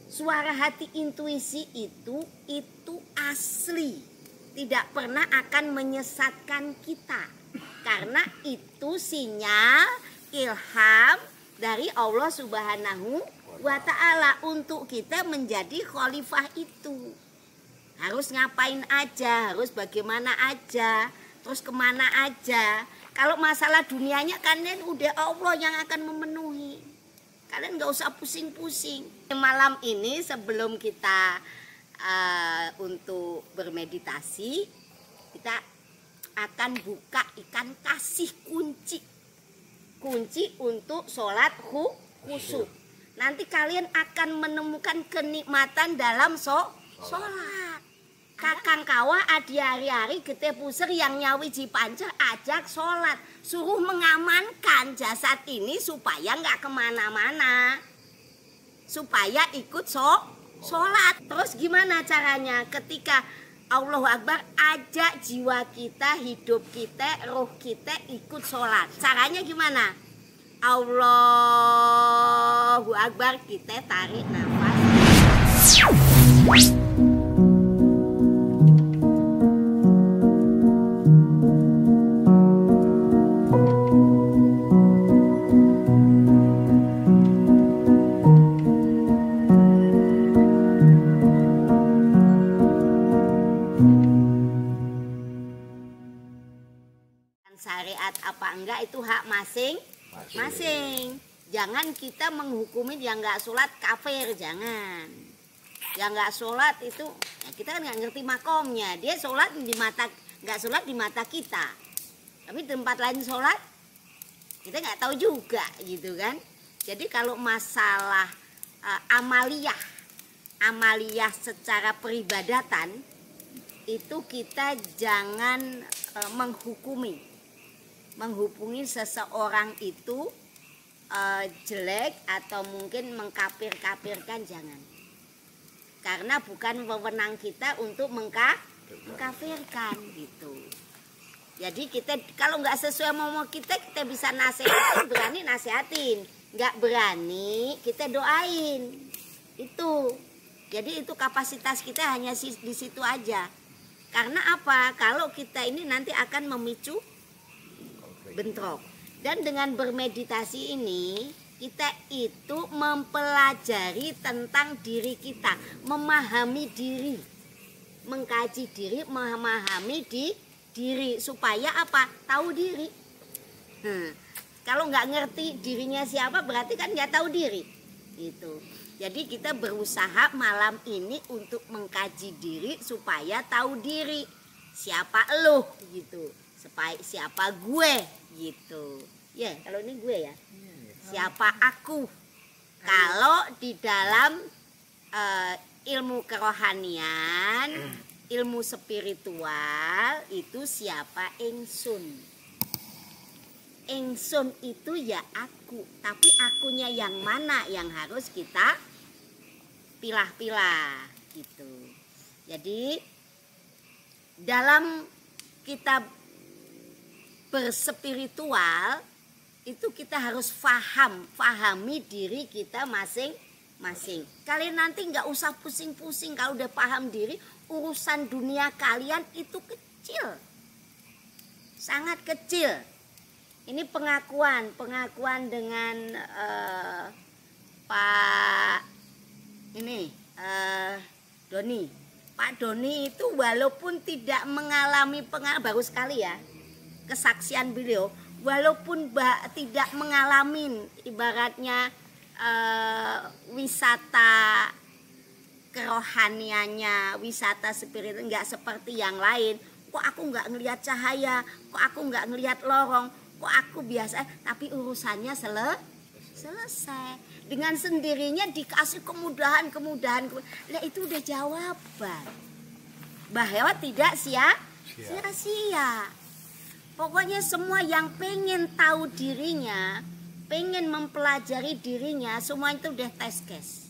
Suara hati intuisi itu asli, tidak pernah akan menyesatkan kita, karena itu sinyal ilham dari Allah Subhanahu wa Ta'ala untuk kita menjadi khalifah itu. Harus ngapain aja, harus bagaimana aja, terus kemana aja. Kalau masalah dunianya kalian udah Allah yang akan memenuhi. Kalian gak usah pusing-pusing. Malam ini sebelum kita untuk bermeditasi, kita akan buka ikan kasih kunci untuk sholat khusyuk. Nanti kalian akan menemukan kenikmatan dalam sholat. Kakang kawa adi hari-hari gete puser yang nyawi jipancer ajak sholat, suruh mengamankan jasad ini supaya nggak kemana-mana, supaya ikut sholat. Terus gimana caranya? Ketika Allahu Akbar, ajak jiwa kita, hidup kita, roh kita ikut sholat. Caranya gimana? Allahu Akbar, kita tarik nafas. Syariat apa enggak itu hak masing-masing. Jangan kita menghukumi yang nggak sholat kafir, jangan. Yang nggak sholat itu ya kita kan nggak ngerti makomnya. Dia sholat di mata, nggak sholat di mata kita, tapi tempat lain sholat kita nggak tahu juga gitu kan. Jadi kalau masalah amaliyah secara peribadatan itu kita jangan menghubungi seseorang itu jelek atau mungkin mengkafirkan, jangan. Karena bukan wewenang kita untuk mengkafirkan gitu. Jadi kita kalau nggak sesuai mau kita bisa nasihatin, berani nasihatin. Nggak berani kita doain. Itu. Jadi itu kapasitas kita hanya di situ aja. Karena apa? Kalau kita ini nanti akan memicu bentrok. Dan dengan bermeditasi ini kita itu mempelajari tentang diri kita, memahami diri, mengkaji diri, memahami diri supaya apa? Tahu diri. Kalau nggak ngerti dirinya siapa berarti kan nggak tahu diri. Gitu. Jadi kita berusaha malam ini untuk mengkaji diri supaya tahu diri. Siapa lo gitu. Siapa gue gitu. Ya, kalau ini gue ya. Siapa aku? Kalau di dalam ilmu kerohanian, ilmu spiritual itu siapa? Ingsun. Ingsun itu ya aku, tapi akunya yang mana yang harus kita pilah-pilah gitu. Jadi dalam kita berspiritual itu kita harus pahami diri kita masing-masing. Kalian nanti nggak usah pusing-pusing kalau udah paham diri, urusan dunia kalian itu kecil, sangat kecil. Ini pengakuan dengan Pak Doni. Pak Doni itu walaupun tidak mengalami baru sekali ya kesaksian beliau, walaupun tidak mengalami ibaratnya wisata kerohaniannya, wisata spiritual nggak seperti yang lain. Kok aku nggak ngelihat cahaya, kok aku nggak ngelihat lorong, kok aku biasa, tapi urusannya selesai. Dengan sendirinya dikasih kemudahan. Nah itu udah jawaban bahwa tidak sia-sia. Pokoknya semua yang pengen tahu dirinya, pengen mempelajari dirinya, semua itu udah tes case.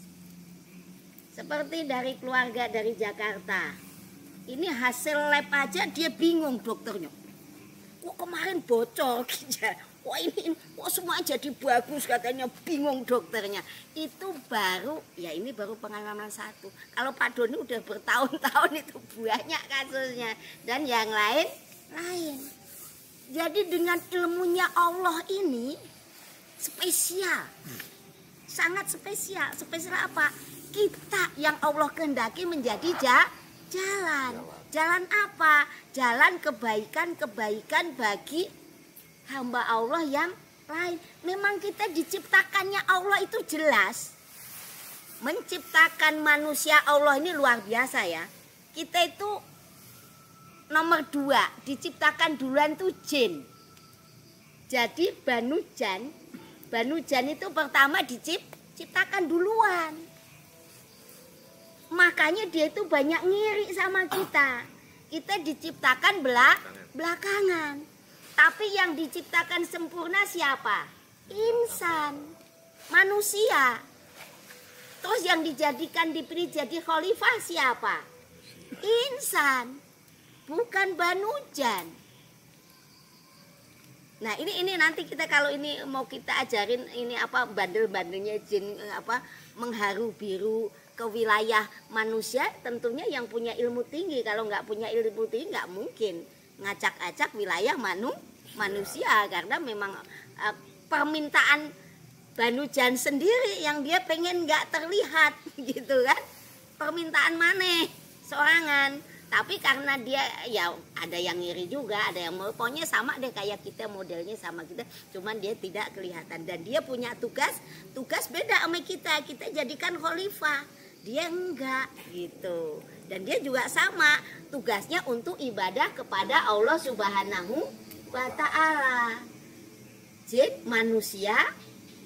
Seperti dari keluarga dari Jakarta. Ini hasil lab aja dia bingung dokternya. Kemarin bocor, wah ini kok semua jadi bagus katanya, bingung dokternya. Itu baru, ya ini baru pengalaman satu. Kalau Pak Doni udah bertahun-tahun itu banyak kasusnya. Dan yang lain. Jadi dengan ilmunya Allah ini spesial. Sangat spesial. Spesial apa? Kita yang Allah kehendaki menjadi jalan. Jalan apa? Jalan kebaikan-kebaikan bagi hamba Allah yang lain. Memang kita diciptakannya Allah itu jelas. Menciptakan manusia Allah ini luar biasa ya. Kita itu nomor 2, diciptakan duluan tuh jin. Jadi Banu Jan itu pertama diciptakan duluan. Makanya dia itu banyak ngiri sama kita. Kita diciptakan belakangan. Tapi yang diciptakan sempurna siapa? Insan, manusia. Terus yang dipilih jadi khalifah siapa? Insan, bukan Banu Jan. Nah ini nanti kita kalau ini mau kita ajarin ini apa bandel-bandelnya jin apa mengharu biru ke wilayah manusia, tentunya yang punya ilmu tinggi. Kalau nggak punya ilmu tinggi nggak mungkin ngacak-acak wilayah manusia, karena memang permintaan Banu Jan sendiri yang dia pengen nggak terlihat gitu kan, permintaan maneh sorangan. Tapi karena dia ya ada yang ngiri juga, ada yang mau, pokoknya sama deh kayak kita, modelnya sama kita, cuman dia tidak kelihatan. Dan dia punya tugas beda sama kita jadikan khalifah, dia enggak gitu. Dan dia juga sama tugasnya untuk ibadah kepada Allah Subhanahu wa Ta'ala. Jin manusia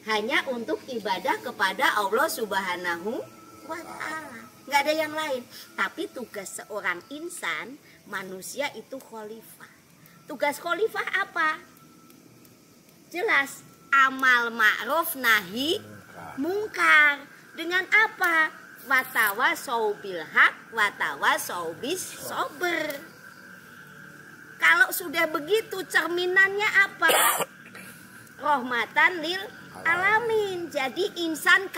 hanya untuk ibadah kepada Allah Subhanahu wa Ta'ala, nggak ada yang lain. Tapi tugas seorang insan manusia itu khalifah. Tugas khalifah apa? Jelas, amal ma'ruf nahi mungkar. Dengan apa? Watawasau bil haq, watawasau bis sober. Kalau sudah begitu cerminannya apa? Rahmatan lil alamin. Jadi insan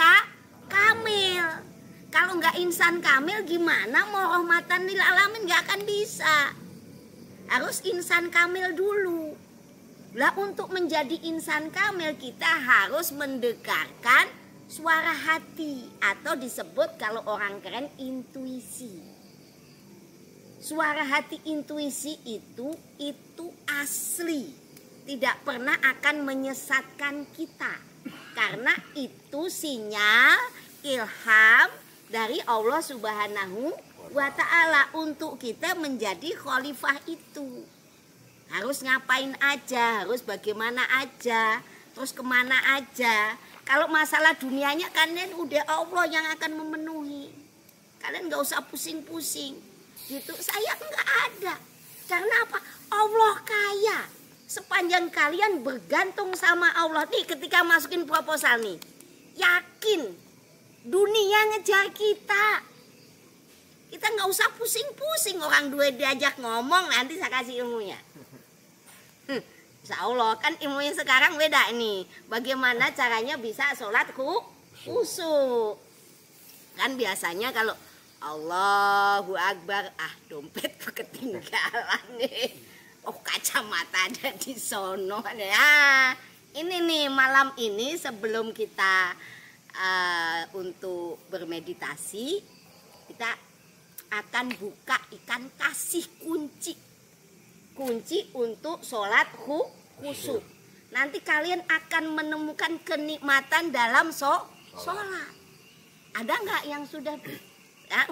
kamil. Kalau nggak insan kamil gimana mau rahmatan lil alamin? Nggak akan bisa. Harus insan kamil dulu. Lah untuk menjadi insan kamil kita harus mendengarkan suara hati, atau disebut kalau orang keren intuisi. Suara hati intuisi itu asli, tidak pernah akan menyesatkan kita, karena itu sinyal ilham dari Allah Subhanahu wa Ta'ala untuk kita menjadi khalifah itu. Harus ngapain aja, harus bagaimana aja, terus kemana aja. Kalau masalah dunianya kalian udah Allah yang akan memenuhi. Kalian gak usah pusing-pusing. Gitu. Saya nggak ada. Karena apa? Allah kaya. Sepanjang kalian bergantung sama Allah. Nih ketika masukin proposal nih. Yakin. Dunia ngejar kita. Kita nggak usah pusing-pusing. Orang dua diajak ngomong nanti saya kasih ilmunya. Insya Allah kan ilmunya sekarang beda nih. Bagaimana caranya bisa sholat khusyuk. Kan biasanya kalau Allahu Akbar, dompet ketinggalan nih. Oh kacamata ada di sono. Ya, ini nih malam ini sebelum kita untuk bermeditasi, kita akan buka ikan kasih kunci untuk sholat khusyuk. Nanti kalian akan menemukan kenikmatan dalam sholat. Ada nggak yang sudah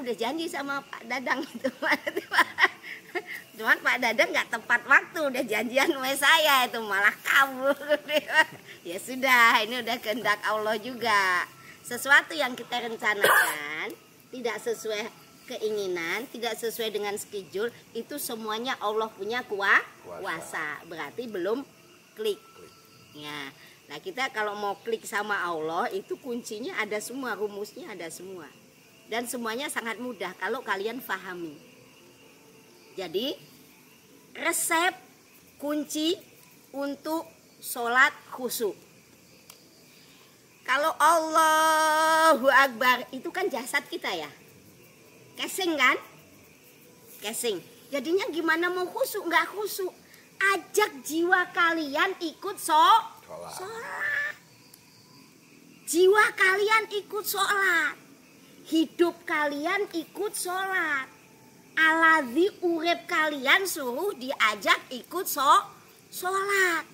udah janji sama Pak Dadang itu? Cuman Pak Dadang nggak tepat waktu, udah janjian sama saya itu malah kabur. Ya sudah, ini udah kehendak Allah juga. Sesuatu yang kita rencanakan tidak sesuai keinginan, tidak sesuai dengan schedule, itu semuanya Allah punya kuasa. Berarti belum klik. Ya. Nah, kita kalau mau klik sama Allah itu kuncinya ada semua, rumusnya ada semua. Dan semuanya sangat mudah kalau kalian pahami. Jadi, resep kunci untuk sholat khusyuk. Kalau Allahu Akbar itu kan jasad kita ya, casing kan, casing. Jadinya gimana mau khusyuk? Nggak khusyuk. Ajak jiwa kalian ikut sholat. Jiwa kalian ikut sholat. Hidup kalian ikut sholat. Aladzi urip kalian suruh diajak ikut sholat.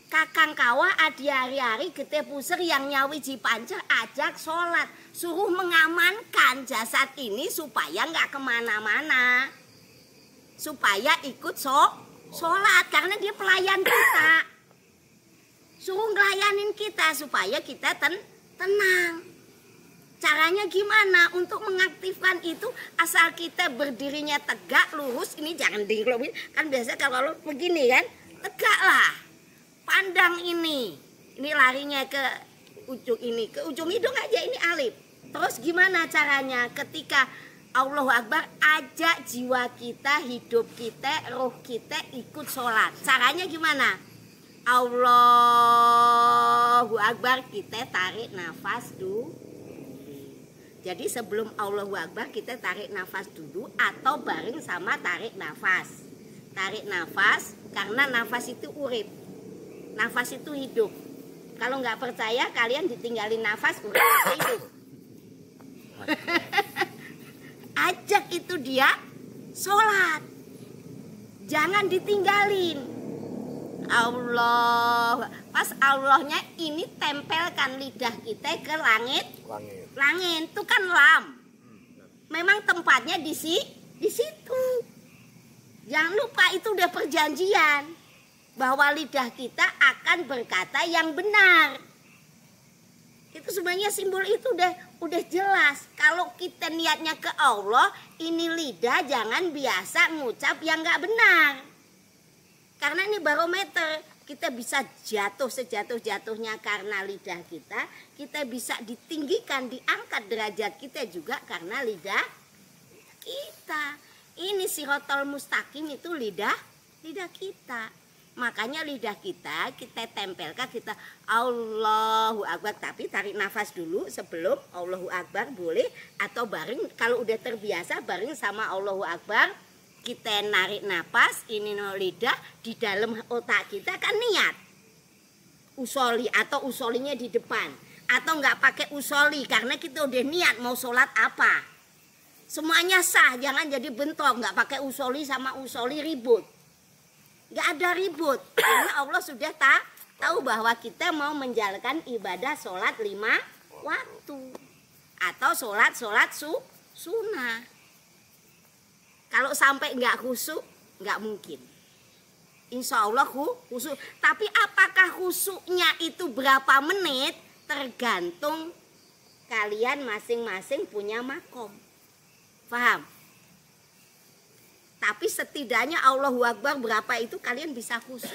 Kakang kawa adi hari-hari gede puser yang nyawi jipancer ajak sholat. Suruh mengamankan jasad ini supaya nggak kemana-mana. Supaya ikut sholat karena dia pelayan kita. Suruh ngelayanin kita supaya kita tenang. Caranya gimana untuk mengaktifkan itu? Asal kita berdirinya tegak, lurus. Ini jangan dingklopin. Kan biasa kalau begini kan, tegaklah. Pandang ini larinya ke ujung ini, ke ujung hidung aja ini alif. Terus gimana caranya? Ketika Allahu Akbar, ajak jiwa kita, hidup kita, roh kita ikut sholat. Caranya gimana? Allahu Akbar, kita tarik nafas dulu. Jadi sebelum Allahu Akbar kita tarik nafas dulu atau bareng sama tarik nafas. Tarik nafas karena nafas itu urip. Nafas itu hidup. Kalau nggak percaya kalian ditinggalin nafas udah hidup. Ajak itu dia sholat. Jangan ditinggalin. Allah. Pas Allahnya ini tempelkan lidah kita ke langit. Langit itu kan lam. Memang tempatnya di situ. Jangan lupa itu udah perjanjian. Bahwa lidah kita akan berkata yang benar. Itu sebenarnya simbol itu udah jelas. Kalau kita niatnya ke Allah, ini lidah jangan biasa ngucap yang nggak benar. Karena ini barometer, kita bisa jatuh sejatuh-jatuhnya karena lidah kita. Kita bisa ditinggikan, diangkat derajat kita juga karena lidah kita. Ini sirotol mustaqim itu lidah kita. Makanya lidah kita tempelkan, kita Allahu Akbar. Tapi tarik nafas dulu sebelum Allahu Akbar boleh. Atau bareng kalau udah terbiasa bareng sama Allahu Akbar. Kita narik nafas, ini lidah di dalam otak kita kan niat. Usoli atau usolinya di depan. Atau nggak pakai usoli karena kita udah niat mau sholat apa. Semuanya sah, jangan jadi bentrok. Nggak pakai usoli sama usoli ribut. Gak ada ribut karena Allah sudah tahu bahwa kita mau menjalankan ibadah sholat 5 waktu atau sholat sunnah. Kalau sampai nggak khusyuk nggak mungkin. Insya Allah khusyuk. Tapi apakah khusyuknya itu berapa menit tergantung kalian masing-masing punya makom. Paham? Tapi setidaknya Allahu Akbar berapa itu kalian bisa khusyuk.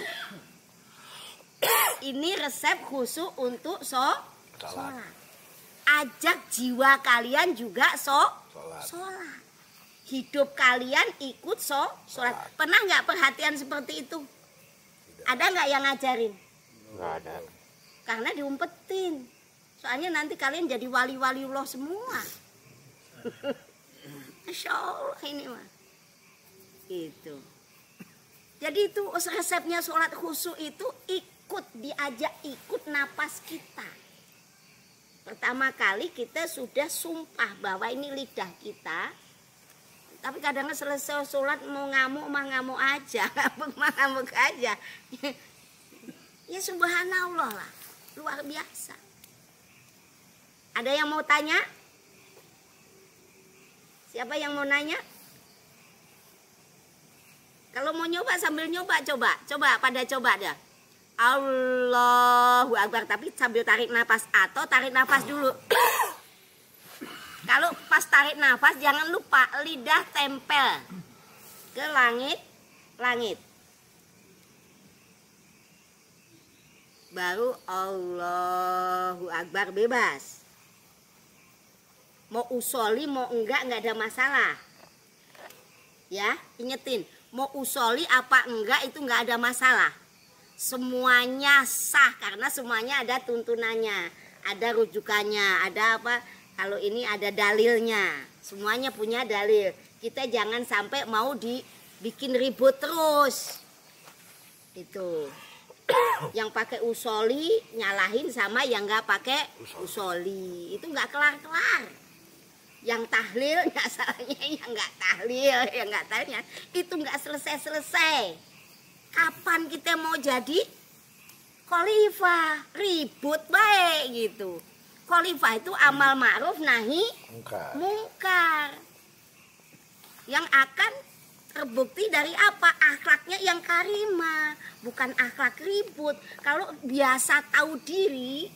Ini resep khusyuk untuk sholat. Ajak jiwa kalian juga sholat. Hidup kalian ikut sholat. Pernah nggak perhatian seperti itu? Ada nggak yang ngajarin? Nggak ada. Karena diumpetin. Soalnya nanti kalian jadi wali-wali Allah semua. Masya Allah ini mah. Itu. Jadi itu resepnya sholat khusyuk itu diajak ikut napas kita. Pertama kali kita sudah sumpah bahwa ini lidah kita. Tapi kadang selesai sholat mau ngamuk aja, ngamuk aja. Ya subhanallah lah, luar biasa. Ada yang mau tanya? Siapa yang mau nanya? Kalau mau nyoba sambil nyoba, coba pada coba dah. Allahu Akbar, tapi sambil tarik nafas atau tarik nafas dulu. Kalau pas tarik nafas jangan lupa lidah tempel ke langit. Baru Allahu Akbar bebas. Mau usoli mau enggak ada masalah. Ya, ingetin. Mau usoli apa enggak itu enggak ada masalah. semuanya sah karena semuanya ada tuntunannya, ada rujukannya, ada apa? Kalau ini ada dalilnya, semuanya punya dalil. Kita jangan sampai mau dibikin ribut terus. Itu. Yang pakai usoli nyalahin sama yang nggak pakai usoli. Itu nggak kelar-kelar. Yang tahlil nggak salahnya, yang nggak tahlil, yang nggak tahlilnya itu nggak selesai-selesai. Kapan kita mau jadi khalifah? Ribut baik gitu. Khalifah itu amal ma'ruf nahi mungkar. Yang akan terbukti dari apa? Akhlaknya yang karimah, bukan akhlak ribut. Kalau biasa tahu diri,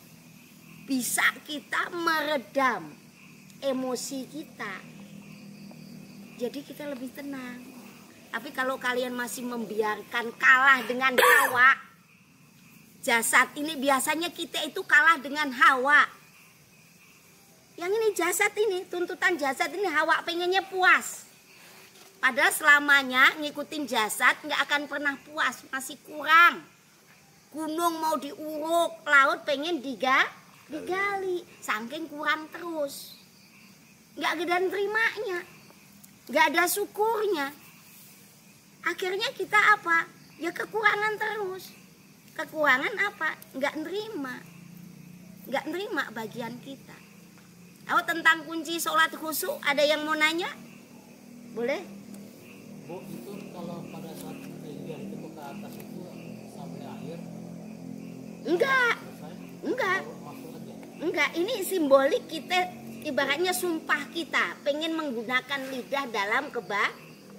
bisa kita meredam emosi kita. Jadi kita lebih tenang. Tapi kalau kalian masih membiarkan kalah dengan hawa, jasad ini biasanya kita itu kalah dengan hawa. Yang ini jasad ini, tuntutan jasad ini hawa pengennya puas. Padahal selamanya ngikutin jasad nggak akan pernah puas, masih kurang. Gunung mau diuruk, laut pengen digali, saking kurang terus. Nggak ada terimanya, nggak ada syukurnya. Akhirnya kita apa? Ya kekurangan terus. Kekurangan apa? Nggak nerima bagian kita. Tahu tentang kunci sholat khusyuk? Ada yang mau nanya? Boleh? Bu, itu kalau pada saat kejadian itu ke atas itu sampai akhir? Enggak. Ini simbolik kita, ibaratnya sumpah kita pengen menggunakan lidah dalam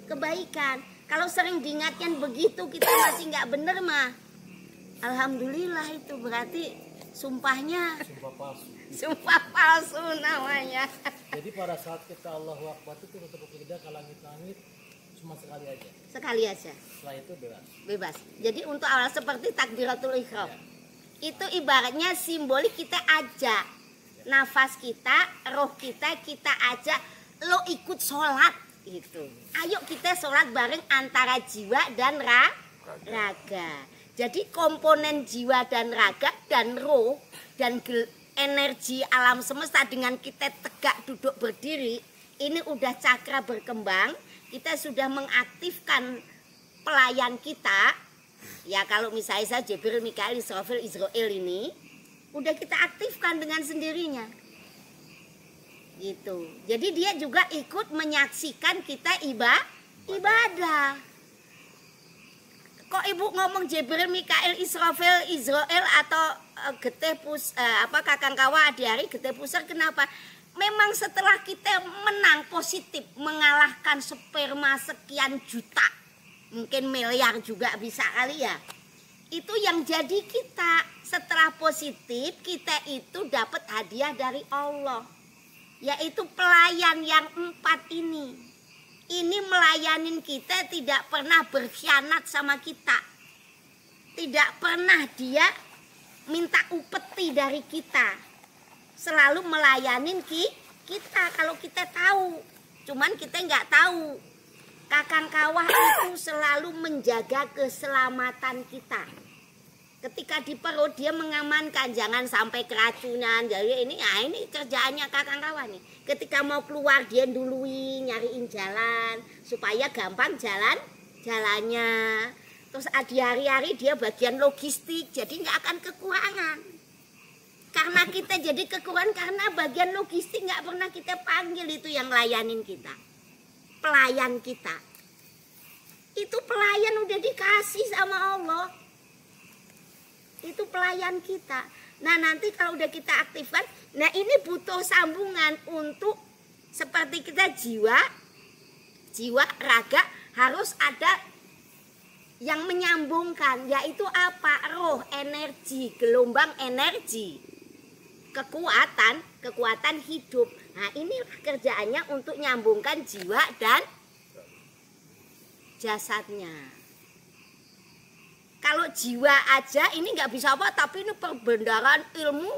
kebaikan. Kalau sering diingatkan begitu kita masih nggak bener mah, alhamdulillah itu berarti sumpahnya sumpah palsu namanya. Jadi pada saat kita Allahu Akbar itu tutup lidah ke langit-langit cuma sekali aja. Sekali aja. Setelah itu bebas. Jadi untuk awal seperti takbiratul ihram. Ya. Itu ibaratnya simbolik kita ajak nafas kita, roh kita ajak lo ikut sholat gitu. Ayo kita sholat bareng antara jiwa dan raga. Jadi komponen jiwa dan raga dan roh dan energi alam semesta dengan kita tegak duduk berdiri, ini udah cakra berkembang, kita sudah mengaktifkan pelayan kita. Ya kalau misalnya saya Jibril, Mikail, Israfil, Israel ini udah kita aktifkan dengan sendirinya. Gitu. Jadi dia juga ikut menyaksikan kita ibadah. Kok ibu ngomong Jibril, Mikail, Israfil, Israel atau kakang kawa adi-hari getih pusar, kenapa? Memang setelah kita menang positif, mengalahkan sperma sekian juta, mungkin miliar juga bisa kali ya. Itu yang jadi kita setelah positif, kita itu dapat hadiah dari Allah, yaitu pelayan yang 4 ini. Ini melayanin kita, tidak pernah berkhianat sama kita. Tidak pernah dia minta upeti dari kita. Selalu melayanin kita kalau kita tahu. Cuman kita nggak tahu. Kakang kawah itu selalu menjaga keselamatan kita. Ketika di perut dia mengamankan, jangan sampai keracunan. Jadi ini kerjaannya kakang kawah nih. Ketika mau keluar dia dului, nyariin jalan supaya gampang jalannya. Terus di hari-hari dia bagian logistik, jadi nggak akan kekurangan. Karena kita jadi kekurangan karena bagian logistik nggak pernah kita panggil, itu yang layanin kita. Pelayan kita. Itu pelayan udah dikasih sama Allah. Itu pelayan kita. Nah nanti kalau udah kita aktifkan, nah ini butuh sambungan untuk seperti kita jiwa raga harus ada yang menyambungkan, yaitu apa? Roh, energi, gelombang energi, kekuatan hidup. Nah inilah kerjaannya untuk nyambungkan jiwa dan jasadnya. Kalau jiwa aja ini nggak bisa apa, tapi ini perbendaharaan ilmu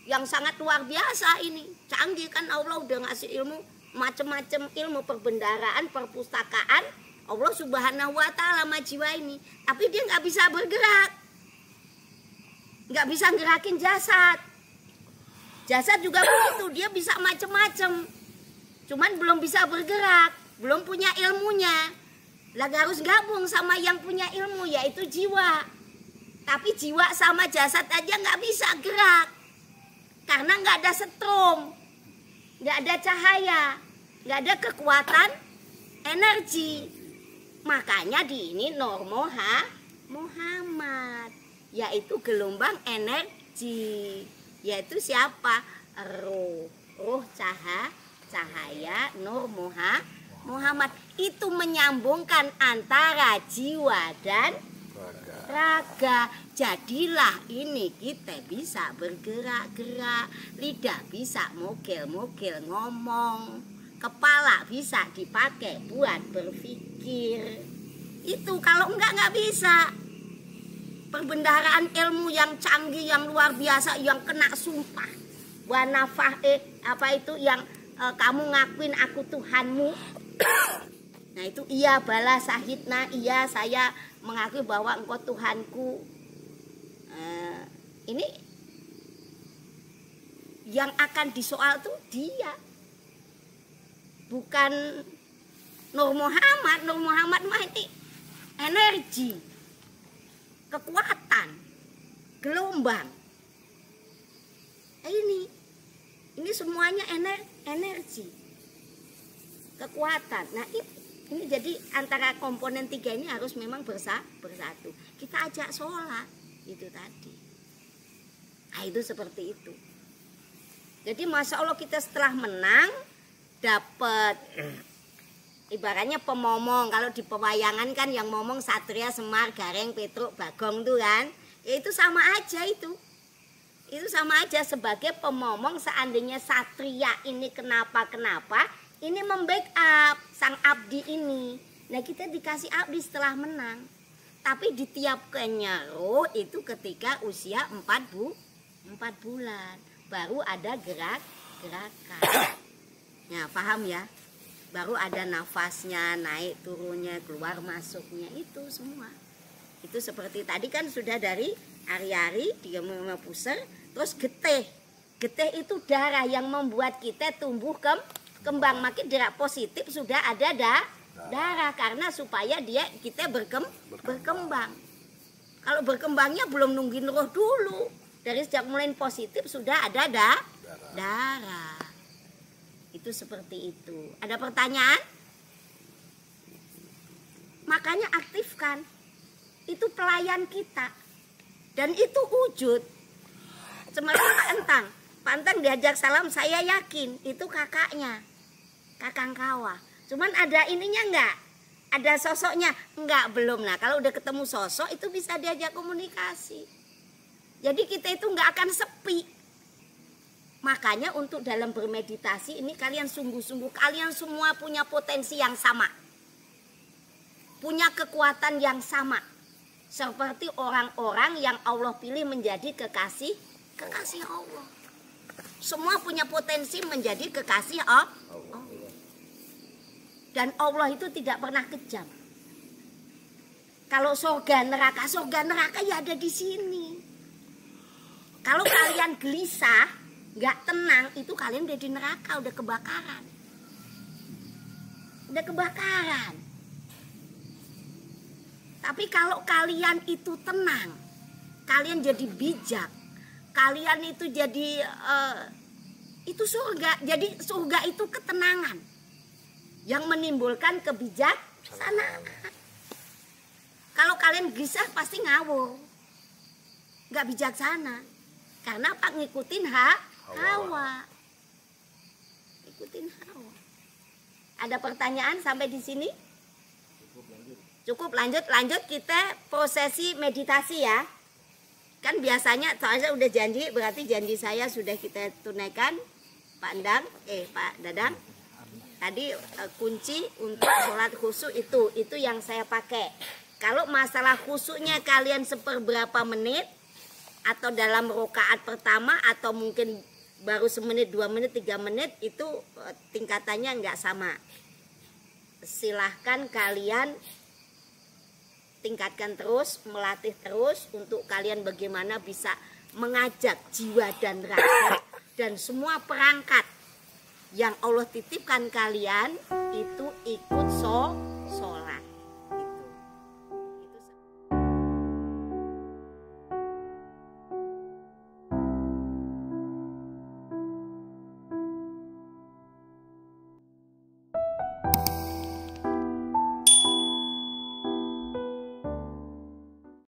yang sangat luar biasa ini. Canggih kan, Allah udah ngasih ilmu, macam-macam ilmu perbendaharaan, perpustakaan. Allah Subhanahu wa Ta'ala sama jiwa ini. Tapi dia nggak bisa bergerak. nggak bisa gerakin jasad. Jasad juga begitu, dia bisa macem-macem, cuman belum bisa bergerak, belum punya ilmunya. Lah harus gabung sama yang punya ilmu, yaitu jiwa. Tapi jiwa sama jasad aja nggak bisa gerak, karena nggak ada setrum, nggak ada cahaya, nggak ada kekuatan energi. Makanya di ini Nur Muhammad, yaitu gelombang energi, yaitu siapa? Ruh cahaya Nur Muhammad. Itu menyambungkan antara jiwa dan raga. Jadilah ini kita bisa bergerak-gerak, lidah bisa mogel-mogel ngomong, kepala bisa dipakai buat berpikir. Itu kalau nggak bisa. Perbendaharaan ilmu yang canggih, yang luar biasa, yang kena sumpah wanafah apa itu yang kamu ngakuin aku Tuhanmu. Nah itu iya bala sahidna, iya saya mengakui bahwa engkau Tuhanku. Ini yang akan disoal tuh dia, bukan Nur Muhammad. Nur Muhammad mah ini energi, kekuatan, gelombang. Ini semuanya energi, kekuatan. Nah ini jadi antara komponen tiga ini harus memang bersatu. Kita ajak sholat itu tadi. Nah itu seperti itu. Jadi masya Allah kita setelah menang dapat ibaratnya pemomong. Kalau di pewayangan kan yang ngomong Satria, Semar, Gareng, Petruk, Bagong tuh kan, ya itu sama aja itu sama aja sebagai pemomong. Seandainya Satria ini kenapa ini membackup sang abdi ini. Nah kita dikasih abdi setelah menang, tapi ditiapkannya roh itu ketika usia 4 bulan baru ada gerakan. Ya paham ya, baru ada nafasnya, naik turunnya, keluar masuknya, itu semua. Itu seperti tadi kan sudah dari ari-ari, dia pusar, terus getih. Getih itu darah yang membuat kita tumbuh kembang. Makin darah positif sudah ada darah, karena supaya kita berkembang. Kalau berkembangnya belum nungguin roh dulu. Dari sejak mulai positif sudah ada darah. Itu seperti itu. Ada pertanyaan? Makanya aktifkan. Itu pelayan kita. Dan itu wujud. Seperti Pak Entang diajak salam, saya yakin itu kakaknya. Kakang Kawah. Cuman ada ininya enggak? Ada sosoknya? Enggak, belum. Nah kalau udah ketemu sosok itu bisa diajak komunikasi. Jadi kita itu enggak akan sepi. Makanya untuk dalam bermeditasi ini kalian sungguh-sungguh, kalian semua punya potensi yang sama. Punya kekuatan yang sama. Seperti orang-orang yang Allah pilih menjadi kekasih Allah. Semua punya potensi menjadi kekasih Allah. Dan Allah itu tidak pernah kejam. Kalau surga neraka ya ada di sini. Kalau kalian gelisah, nggak tenang, itu kalian udah di neraka, udah kebakaran. Tapi kalau kalian itu tenang, kalian jadi bijak, kalian itu jadi itu surga. Jadi surga itu ketenangan yang menimbulkan kebijaksanaan. Kalau kalian gelisah pasti ngawur, nggak bijaksana. Karena apa? Ngikutin hawa. Ikutin hawa. Ada pertanyaan sampai di sini? Cukup, lanjut kita prosesi meditasi ya. Kan biasanya soalnya udah janji, berarti janji saya sudah kita tunaikan. Pak Dadang. Tadi kunci untuk sholat khusyuk itu yang saya pakai. Kalau masalah khusyuknya kalian seperberapa menit, atau dalam rakaat pertama, atau mungkin baru semenit, 2 menit, 3 menit, itu tingkatannya nggak sama. Silahkan kalian tingkatkan terus, melatih terus untuk kalian bagaimana bisa mengajak jiwa dan raga dan semua perangkat yang Allah titipkan kalian itu ikut sholat.